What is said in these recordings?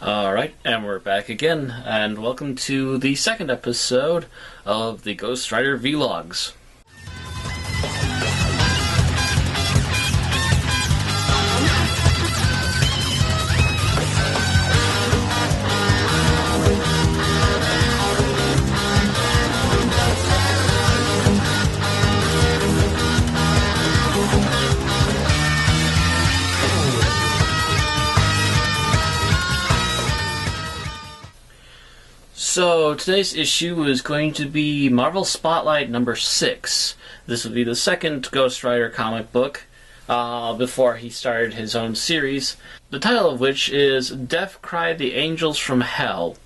Alright, and we're back again, and welcome to the second episode of the Ghost Rider Vlogs. So, today's issue is going to be Marvel Spotlight number 6. This will be the second Ghost Rider comic book before he started his own series, the title of which is Death Cry the Angels from Hell.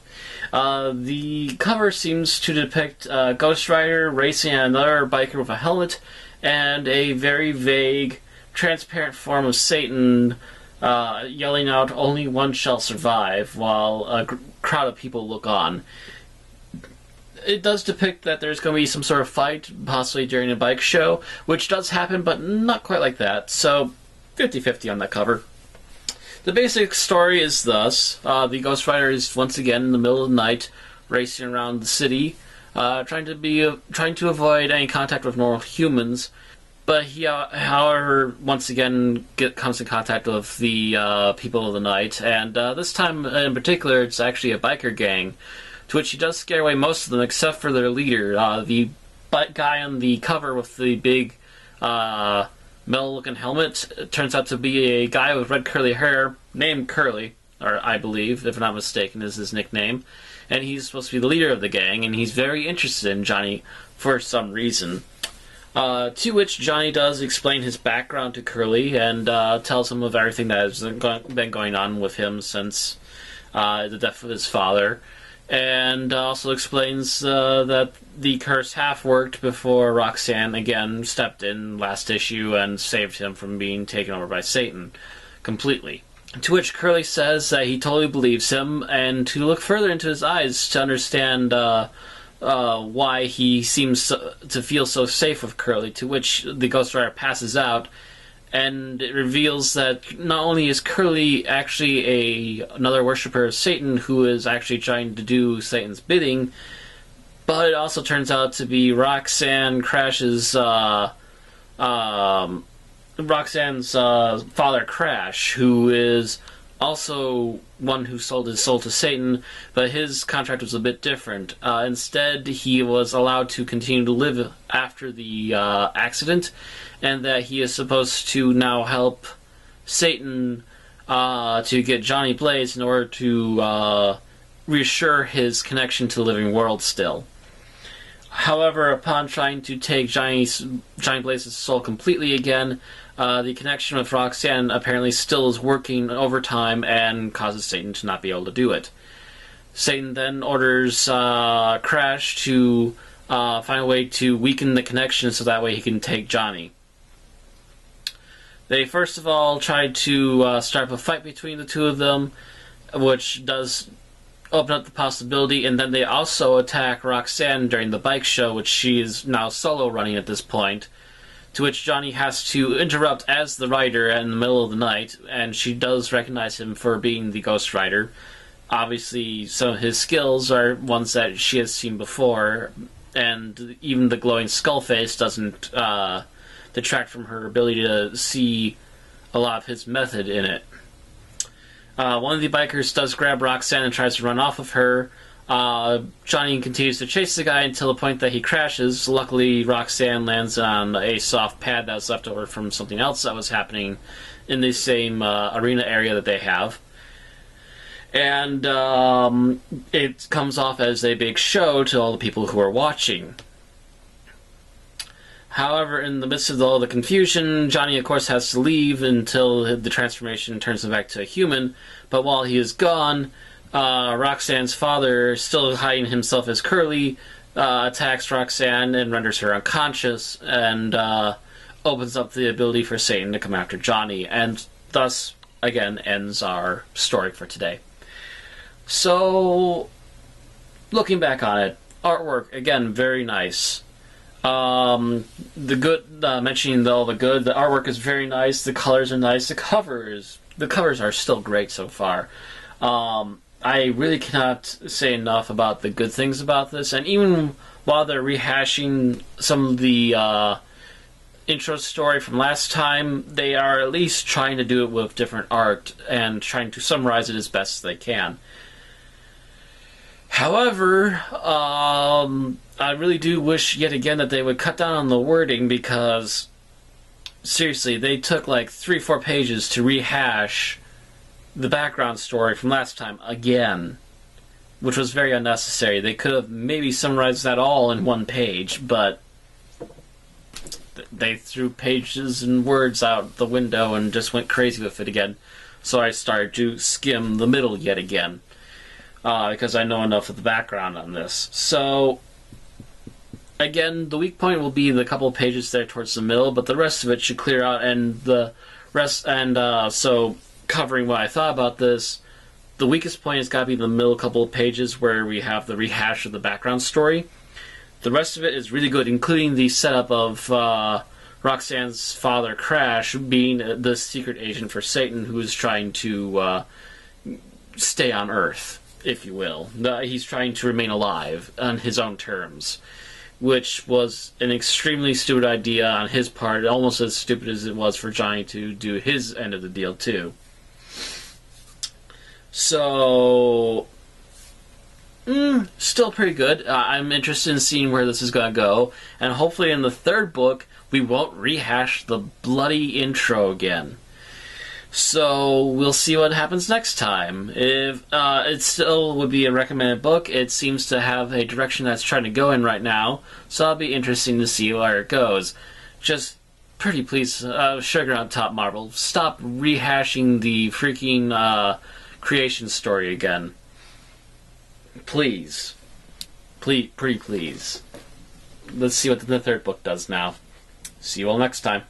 The cover seems to depict Ghost Rider racing another biker with a helmet and a very vague, transparent form of Satan yelling out, "Only one shall survive," while a crowd of people look on. It does depict that there's going to be some sort of fight, possibly during a bike show, which does happen, but not quite like that, so 50-50 on that cover. The basic story is thus. The Ghost Rider is once again in the middle of the night, racing around the city, trying to avoid any contact with normal humans. But he, however, once again comes in contact with the people of the night, and this time in particular, it's actually a biker gang, to which he does scare away most of them, except for their leader, the guy on the cover with the big metal-looking helmet. It turns out to be a guy with red curly hair, named Curly, or I believe, if I'm not mistaken, is his nickname, and he's supposed to be the leader of the gang, and he's very interested in Johnny for some reason. To which Johnny does explain his background to Curly and tells him of everything that has been going on with him since the death of his father, and also explains that the curse half worked before Roxanne again stepped in last issue and saved him from being taken over by Satan completely. To which Curly says that he totally believes him, and to look further into his eyes to understand why he seems to feel so safe with Curly, to which the Ghost Rider passes out, and it reveals that not only is Curly actually another worshipper of Satan who is actually trying to do Satan's bidding, but it also turns out to be Roxanne's father, Crash, who is also one who sold his soul to Satan, but his contract was a bit different. Instead, he was allowed to continue to live after the accident, and that he is supposed to now help Satan to get Johnny Blaze in order to reassure his connection to the living world still. However, upon trying to take Johnny Blaze's soul completely again, the connection with Roxanne apparently still is working overtime and causes Satan to not be able to do it. Satan then orders Crash to find a way to weaken the connection so that way he can take Johnny. They first of all tried to start up a fight between the two of them, which does open up the possibility, and then they also attack Roxanne during the bike show, which she is now solo running at this point, to which Johnny has to interrupt as the rider in the middle of the night, and she does recognize him for being the Ghost Rider. Obviously, some of his skills are ones that she has seen before, and even the glowing skull face doesn't detract from her ability to see a lot of his method in it. One of the bikers does grab Roxanne and tries to run off of her. Johnny continues to chase the guy until the point that he crashes. Luckily, Roxanne lands on a soft pad that was left over from something else that was happening in the same arena area that they have. And it comes off as a big show to all the people who are watching. However, in the midst of all the confusion, Johnny, of course, has to leave until the transformation turns him back to a human. But while he is gone, Roxanne's father, still hiding himself as Curly, attacks Roxanne and renders her unconscious, and opens up the ability for Satan to come after Johnny, and thus, again, ends our story for today. So, looking back on it, artwork, again, very nice. The good, mentioning all the good, the artwork is very nice, the colors are nice, the covers are still great so far. I really cannot say enough about the good things about this, and even while they're rehashing some of the intro story from last time, they are at least trying to do it with different art and trying to summarize it as best as they can. However, I really do wish yet again that they would cut down on the wording, because seriously, they took like 3-4 pages to rehash the background story from last time again, which was very unnecessary. They could have maybe summarized that all in one page, but they threw pages and words out the window and just went crazy with it again. So I started to skim the middle yet again, because I know enough of the background on this. So again, the weak point will be the couple of pages there towards the middle, but the rest of it should clear out. And the rest, so covering what I thought about this, the weakest point has got to be the middle couple of pages where we have the rehash of the background story. The rest of it is really good, including the setup of Roxanne's father, Crash, being the secret agent for Satan who is trying to stay on Earth, if you will. He's trying to remain alive on his own terms, which was an extremely stupid idea on his part, almost as stupid as it was for Johnny to do his end of the deal, too. So, still pretty good. I'm interested in seeing where this is going to go, and hopefully in the third book, we won't rehash the bloody intro again. So, we'll see what happens next time. If it still would be a recommended book, it seems to have a direction that's trying to go in right now, so it'll be interesting to see where it goes. Just, pretty please, sugar on top, Marvel, stop rehashing the freaking creation story again. Please. Please, pretty please. Let's see what the third book does now. See you all next time.